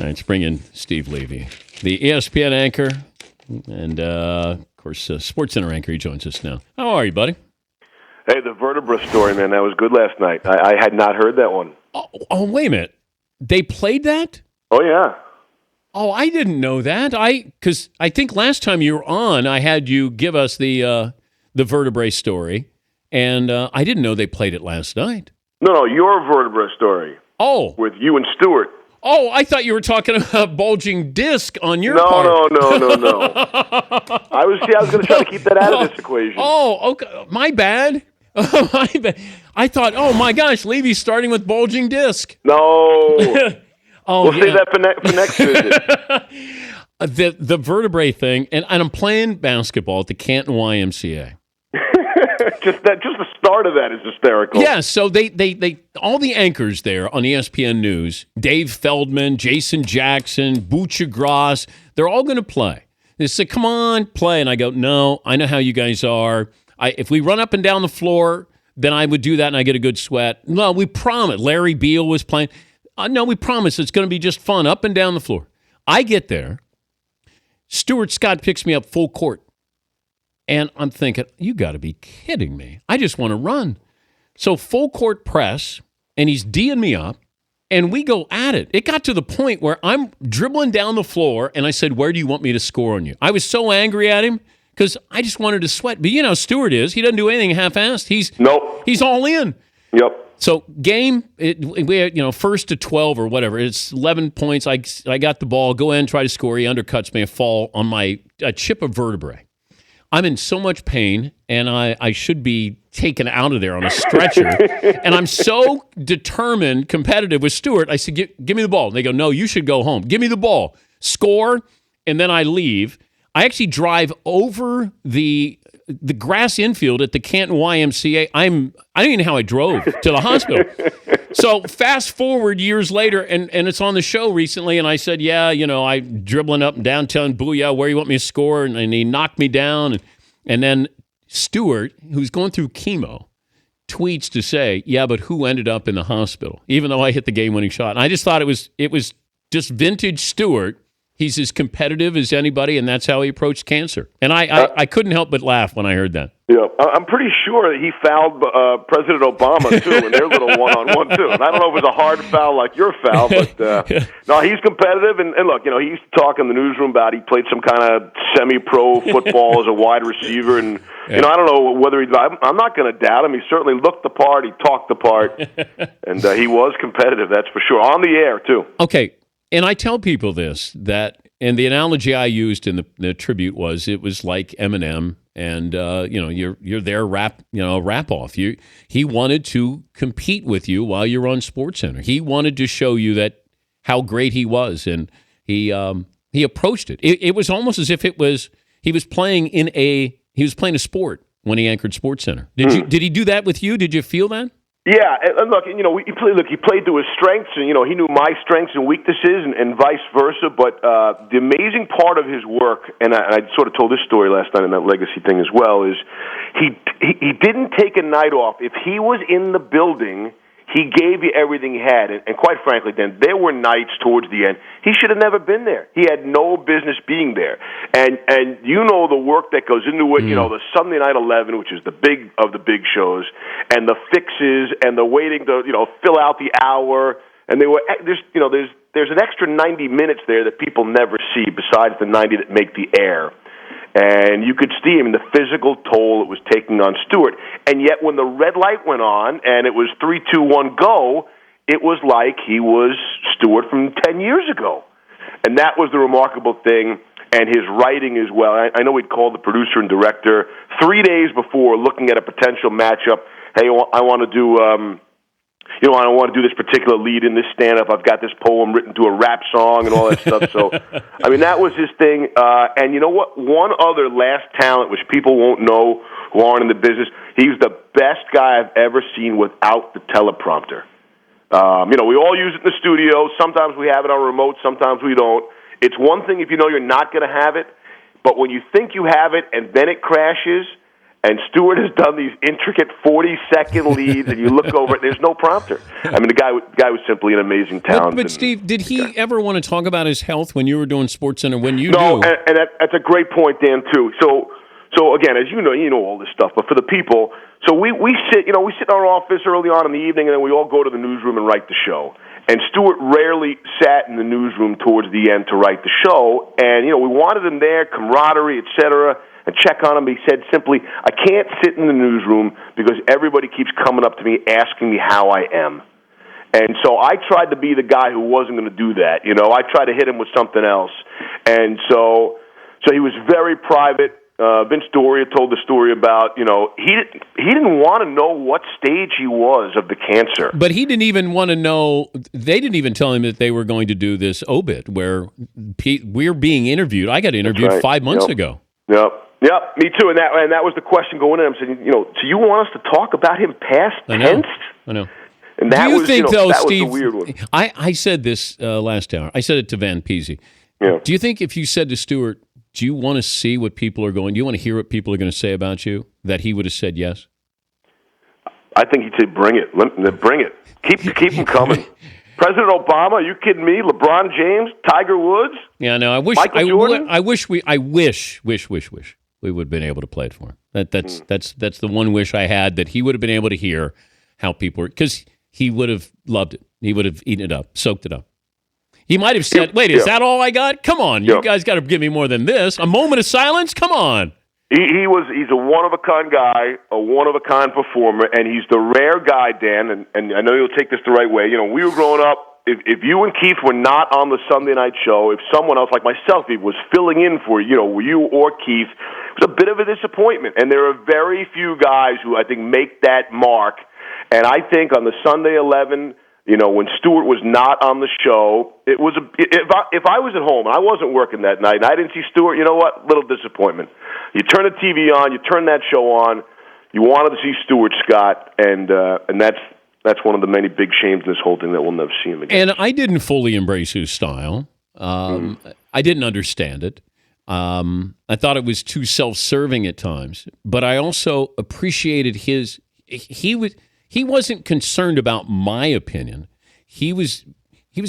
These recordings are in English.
let's bring in Steve Levy, the ESPN anchor and, of course, SportsCenter anchor. He joins us now. How are you, buddy? Hey, the vertebra story, man, that was good last night. I had not heard that one. Oh, wait a minute. They played that? Oh, yeah. Oh, I didn't know that. Because I think last time you were on, I had you give us the vertebrae story, and I didn't know they played it last night. No, your vertebra story. Oh. With you and Stewart. Oh, I thought you were talking about bulging disc on your part. No. I was going to try to keep that out of this equation. Oh, okay. My bad. I thought, oh, my gosh, Levy's starting with bulging disc. No. We'll save that for next visit. The vertebrae thing, and I'm playing basketball at the Canton YMCA. just the start of that is hysterical. Yeah, so they all the anchors there on ESPN News, Dave Feldman, Jason Jackson, Butcha Gross, they're all going to play. They said, come on, play. And I go, no, I know how you guys are. If we run up and down the floor, then I would do that and I get a good sweat. No, we promise. Larry Beal was playing. No, we promise it's going to be just fun up and down the floor. I get there. Stuart Scott picks me up full court. And I'm thinking, you got to be kidding me. I just want to run. So full court press, and he's D'ing me up, and we go at it. It got to the point where I'm dribbling down the floor, and I said, where do you want me to score on you? I was so angry at him because I just wanted to sweat. But you know how Stuart is. He doesn't do anything half-assed. He's all in. Yep. So game, we had, first to 12 or whatever. It's 11 points. I got the ball. Go in, try to score. He undercuts me. I fall on my chip of vertebrae. I'm in so much pain, and I should be taken out of there on a stretcher. And I'm so determined, competitive with Stuart. I said, give me the ball. And they go, no, you should go home. Give me the ball. Score, and then I leave. I actually drive over the grass infield at the Canton YMCA. I don't even know how I drove to the hospital. So fast forward years later, and it's on the show recently, and I said, yeah, I dribbling up and down, telling Booyah, where you want me to score, and he knocked me down. And then Stuart, who's going through chemo, tweets to say, yeah, but who ended up in the hospital, even though I hit the game-winning shot. And I just thought it was just vintage Stuart. He's as competitive as anybody, and that's how he approached cancer. And I couldn't help but laugh when I heard that. Yeah, I'm pretty sure that he fouled President Obama, too, in their little one-on-one, too. And I don't know if it was a hard foul like your foul, but no, he's competitive. And look, he used to talk in the newsroom about he played some kind of semi-pro football as a wide receiver. And, I don't know whether I'm not going to doubt him. He certainly looked the part. He talked the part. And he was competitive, that's for sure, on the air, too. Okay. And I tell people this, and the analogy I used in the tribute was it was like Eminem, and you're there rap off. He wanted to compete with you while you're on SportsCenter. He wanted to show you that how great he was, and he approached it. It was almost as if he was playing a sport when he anchored SportsCenter. Did he do that with you? Did you feel that? Yeah, and look, he played to his strengths, and he knew my strengths and weaknesses, and vice versa. But the amazing part of his work, and I sort of told this story last night in that legacy thing as well, is he didn't take a night off. If he was in the building, he gave you everything he had, and quite frankly, then there were nights towards the end he should have never been there. He had no business being there, and the work that goes into it. The Sunday Night 11, which is the big of the big shows, and the fixes, and the waiting to fill out the hour, and there's an extra 90 minutes there that people never see besides the 90 that make the air. And you could see the physical toll it was taking on Stuart. And yet when the red light went on and it was 3, 2, 1, go, it was like he was Stuart from 10 years ago. And that was the remarkable thing, and his writing as well. I know he'd called the producer and director 3 days before looking at a potential matchup. Hey, I want to do... I don't want to do this particular lead in this stand-up. I've got this poem written to a rap song and all that stuff. So, that was his thing. And you know what? One other last talent, which people won't know who aren't in the business, he's the best guy I've ever seen without the teleprompter. We all use it in the studio. Sometimes we have it on remote. Sometimes we don't. It's one thing if you know you're not going to have it, but when you think you have it and then it crashes, And Stewart has done these intricate 40-second leads, and you look over it, there's no prompter. I mean, the guy was simply an amazing talent. But Steve, did he ever want to talk about his health when you were doing SportsCenter? When you no, do? and that's a great point, Dan, too. So again, as you know all this stuff. But for the people, so we sit in our office early on in the evening, and then we all go to the newsroom and write the show. And Stewart rarely sat in the newsroom towards the end to write the show, and we wanted him there, camaraderie, etc. And check on him. He said simply, I can't sit in the newsroom because everybody keeps coming up to me asking me how I am. And so I tried to be the guy who wasn't going to do that. I tried to hit him with something else. And so he was very private. Vince Doria told the story about, he didn't want to know what stage he was of the cancer. But he didn't even want to know, they didn't even tell him that they were going to do this obit where we're being interviewed. I got interviewed 5 months ago. Yep, me too. And that was the question going in. I'm saying, so you want us to talk about him past tense? I know. And that do you think, though, that Steve, was the weird one. I said this last hour. I said it to Van Peasy. Yeah. Do you think if you said to Stewart, do you want to see what people are going, do you want to hear what people are going to say about you, that he would have said yes? I think he'd say, bring it. Bring it. Keep them coming. President Obama, are you kidding me? LeBron James, Tiger Woods? Yeah, no, I wish we would have been able to play it for him. That's the one wish I had, that he would have been able to hear how people were, because he would have loved it. He would have eaten it up, soaked it up. He might have said, wait, is that all I got? Come on, you guys got to give me more than this. A moment of silence? Come on. He's a one-of-a-kind guy, a one-of-a-kind performer, and he's the rare guy, Dan, and I know you'll take this the right way. We were growing up, if you and Keith were not on the Sunday night show, if someone else like myself was filling in for you or Keith, it was a bit of a disappointment. And there are very few guys who I think make that mark. And I think on the Sunday 11, when Stewart was not on the show, it was if I was at home and I wasn't working that night and I didn't see Stewart, you know what? Little disappointment. You turn the TV on, you turn that show on. You wanted to see Stuart Scott, and that's one of the many big shames in this whole thing, that we'll never see him again. And I didn't fully embrace his style. I didn't understand it. I thought it was too self-serving at times, but I also appreciated his. He wasn't concerned about my opinion. He was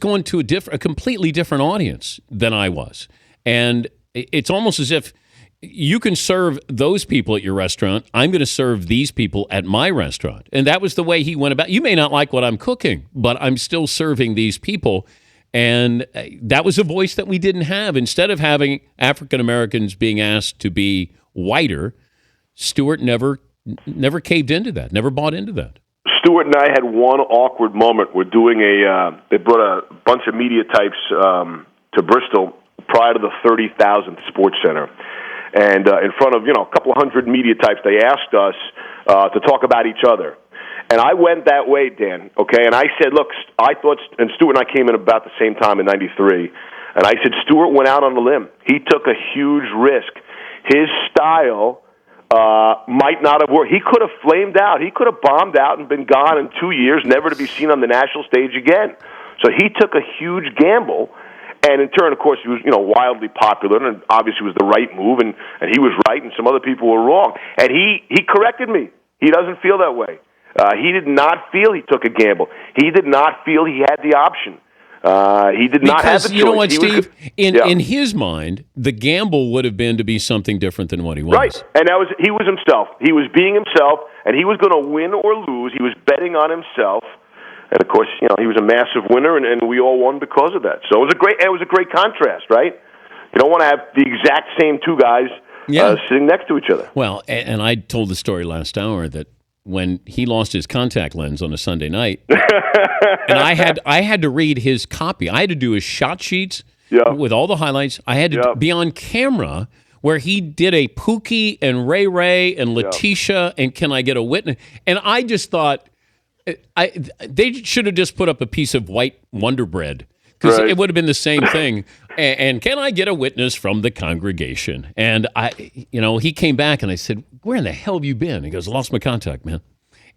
going to a completely different audience than I was. And it's almost as if you can serve those people at your restaurant. I'm going to serve these people at my restaurant. And that was the way he went about. You may not like what I'm cooking, but I'm still serving these people. And that was a voice that we didn't have. Instead of having African Americans being asked to be whiter, Stewart never caved into that, never bought into that. Stewart and I had one awkward moment. We're doing they brought a bunch of media types to Bristol prior to the 30,000th Sports Center. And in front of, a couple of hundred media types, they asked us to talk about each other. And I went that way, Dan, okay? And I said, look, I thought, and Stewart and I came in about the same time in 93, and I said, Stewart went out on a limb. He took a huge risk. His style might not have worked. He could have flamed out. He could have bombed out and been gone in 2 years, never to be seen on the national stage again. So he took a huge gamble, and in turn, of course, he was wildly popular, and obviously it was the right move, and he was right, and some other people were wrong. And he corrected me. He doesn't feel that way. He did not feel he took a gamble. He did not feel he had the option. He did not have the choice. You know what, Steve? In his mind, the gamble would have been to be something different than what he was. Right, and he was himself. He was being himself, and he was going to win or lose. He was betting on himself, and of course, he was a massive winner, and we all won because of that. So it was a great contrast, right? You don't want to have the exact same two guys sitting next to each other. Well, and I told the story last hour that when he lost his contact lens on a Sunday night, and I had to read his copy. I had to do his shot sheets with all the highlights. I had to be on camera where he did a Pookie and Ray and Letitia and Can I Get a Witness? And I just thought they should have just put up a piece of white Wonder Bread, because it would have been the same thing. And can I get a witness from the congregation? And he came back and I said, where in the hell have you been? He goes, lost my contact, man.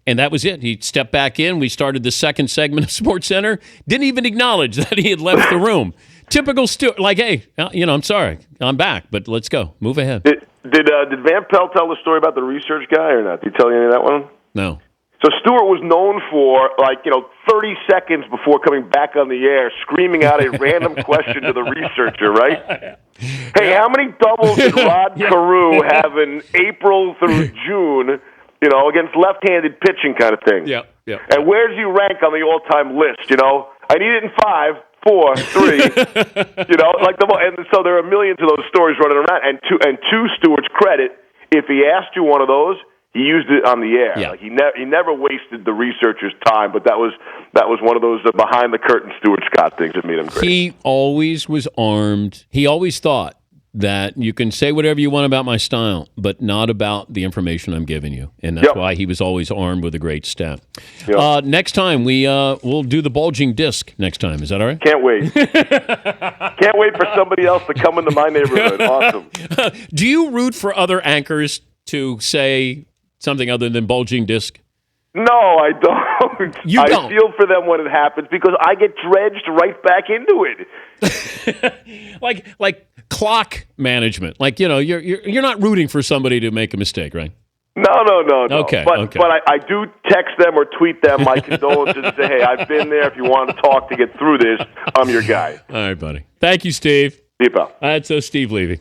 And that was it. He stepped back in. We started the second segment of SportsCenter. Didn't even acknowledge that he had left the room. Typical Stewart. Like, hey, I'm sorry. I'm back, but let's go. Move ahead. Did Van Pelt tell the story about the research guy or not? Did he tell you any of that one? No. So Stewart was known for, 30 seconds before coming back on the air, screaming out a random question to the researcher, right? Hey, how many doubles did Rod Carew have in April through June, against left-handed pitching kind of thing? Yeah. And where does he rank on the all-time list, I need it in 5, 4, 3, and so there are millions of those stories running around. And to Stewart's credit, if he asked you one of those, he used it on the air. Yeah. He never wasted the researcher's time, but that was one of those behind the curtain Stuart Scott things that made him great. He always was armed. He always thought that you can say whatever you want about my style, but not about the information I'm giving you. And that's why he was always armed with a great staff. Yep. Next time, we'll do the bulging disc next time. Is that all right? Can't wait. Can't wait for somebody else to come into my neighborhood. Awesome. Do you root for other anchors to say something other than bulging disc? No, I don't. You don't? I feel for them when it happens because I get dredged right back into it. like clock management. You're not rooting for somebody to make a mistake, right? No. Okay. But I do text them or tweet them my condolences and say, hey, I've been there. If you want to talk to get through this, I'm your guy. All right, buddy. Thank you, Steve. See you, pal. That's Steve Levy.